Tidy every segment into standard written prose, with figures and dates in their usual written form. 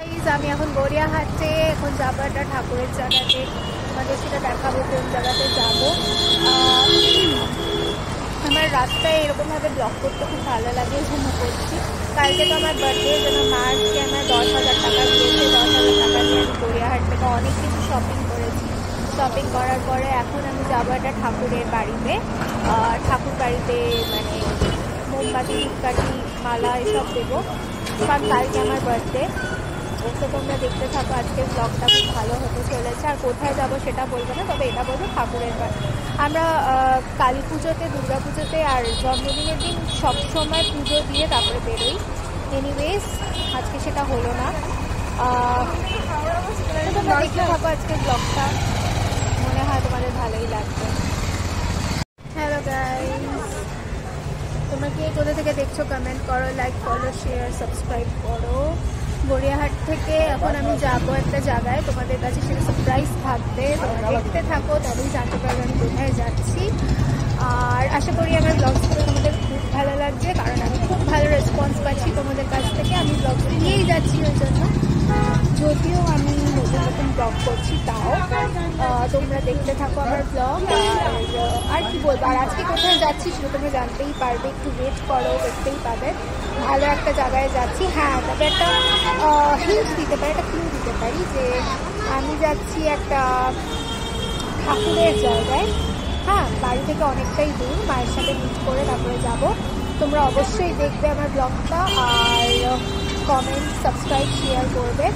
আমি এখন গড়িয়াহাটে এখন যাবো একটা ঠাকুরের জায়গাতে, আমাদের সেটা দেখাবো কোন জায়গাতে যাবো। আমার রাস্তায় এরকমভাবে ব্লগ করতে খুব ভালো লাগে, এই জন্য করছি। কালকে তো আমার বার্থডে, জন্য মার্চকে আমার 10,000 টাকা দিয়েছে। 10,000 টাকা দিয়ে আমি গড়িয়াহাট থেকে অনেক কিছু শপিং করেছি। শপিং করার পরে এখন আমি যাবো একটা ঠাকুরের বাড়িতে। ঠাকুর বাড়িতে মানে মোমবাতি, ধূপকাঠি, মালা এসব দেবো, কারণ কালকে আমার বার্থডে। তো তোমরা দেখতে থাকো, আজকের ব্লগটা খুব ভালো হতে চলেছে। আর কোথায় যাবো সেটা বলবো না, তবে এটা বলবো ঠাকুরের বাড়ি। আমরা কালী পুজোতে, দুর্গা পুজোতে আর জন্মদিনের দিন সবসময় পুজো দিয়ে তারপরে বেরোই। এনিওয়েজ আজকে সেটা হলো না। তোমরা দেখতে থাকো আজকের ব্লগটা, মনে হয় তোমাদের ভালোই লাগবে। হ্যালো গাইস, তোমরা কে কোথা থেকে দেখছো কমেন্ট করো, লাইক করো, শেয়ার, সাবস্ক্রাইব করো। গড়িয়াহাট থেকে এখন আমি যাবো একটা জায়গায়, তোমাদের কাছে সেটা সারপ্রাইজ থাকবে। তোমরা দেখতে থাকো, তবেই জানতে পারবে আমি কোথায় যাচ্ছি। আর আশা করি আমার ব্লগসগুলো তোমাদের খুব ভালো লাগছে, কারণ আমি খুব ভালো রেসপন্স পাচ্ছি তোমাদের কাছ থেকে। আমি ব্লগ দিয়েই যাচ্ছি ওই জন্য, যদিও আমি নতুন নতুন ব্লগ করছি, তাও তোমরা দেখতে থাকো আমার ব্লগ। আর কি বলবো, আর আজকে কোথায় যাচ্ছি সেটা তোমরা জানতেই পারবে, একটু ওয়েট করো, দেখতেই পাবে। ভালো একটা জায়গায় যাচ্ছি। হ্যাঁ, তবে একটা হিন্ট দিতে পারি, একটা ক্লু দিতে পারি যে আমি যাচ্ছি একটা ঠাকুরের জায়গায়। হ্যাঁ, বাড়ি থেকে অনেকটাই দূর, মায়ের সাথে মিট করে তারপরে যাব। তোমরা অবশ্যই দেখবে আমার ব্লগটা, আর কমেন্ট, সাবস্ক্রাইব, শেয়ার করবে।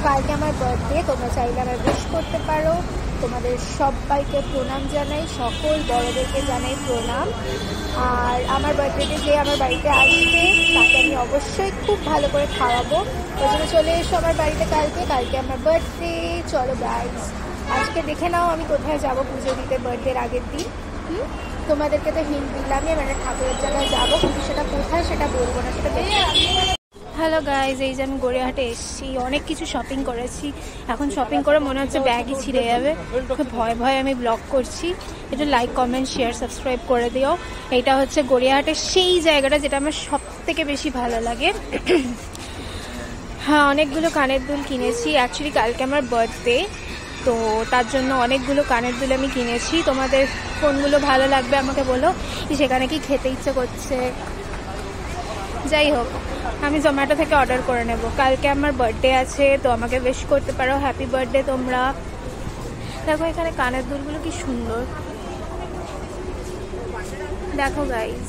কালকে আমার বার্থডে, তোমরা চাইলে আমার উইশ করতে পারো। তোমাদের সবাইকে প্রণাম জানাই, সকল বড়দেরকে জানাই প্রণাম। আর আমার বার্থডেতে যে আমার বাড়িতে আসবে তাকে আমি অবশ্যই খুব ভালো করে খাওয়াবো। ওই জন্য চলে এসো আমার বাড়িতে কালকে। কালকে আমার বার্থডে। চলো গাইস, আজকে দেখে নাও আমি কোথায় যাব পুজো দিতে বার্থডের আগের দিন। তোমাদেরকে তো হিন্ট দিলামই, মানে ঠাকুরের জায়গায় যাবো, কিন্তু সেটা কোথায় সেটা বলবো না, সেটা দেখে। হ্যালো গাইজ, এই যে আমি গড়িয়াহাটে এসেছি, অনেক কিছু শপিং করেছি। এখন শপিং করে মনে হচ্ছে ব্যাগই ছিঁড়ে যাবে, খুব ভয় ভয় আমি ব্লগ করছি। একটু লাইক, কমেন্ট, শেয়ার, সাবস্ক্রাইব করে দিও। এইটা হচ্ছে গড়িয়াহাটের সেই জায়গাটা যেটা আমার সব থেকে বেশি ভালো লাগে। হ্যাঁ, অনেকগুলো কানের দুল কিনেছি। অ্যাকচুয়ালি কালকে আমার বার্থডে, তো তার জন্য অনেকগুলো কানের দুল আমি কিনেছি। তোমাদের কোনগুলো ভালো লাগবে আমাকে বলো, সেখানে কি খেতে ইচ্ছে করছে। যাই হোক, আমি জোম্যাটো থেকে অর্ডার করে নেব। কালকে আমার বার্থডে আছে, তো আমাকে উইশ করতে পারো, হ্যাপি বার্থডে তোমরা। দেখো এখানে কানের দুলগুলো কি সুন্দর, দেখো গাইস,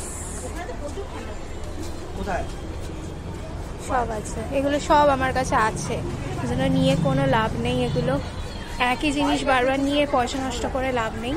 সব আছে, এগুলো সব আমার কাছে আছে, এজন্য নিয়ে কোনো লাভ নেই। এগুলো একই জিনিস বারবার নিয়ে পয়সা নষ্ট করে লাভ নেই।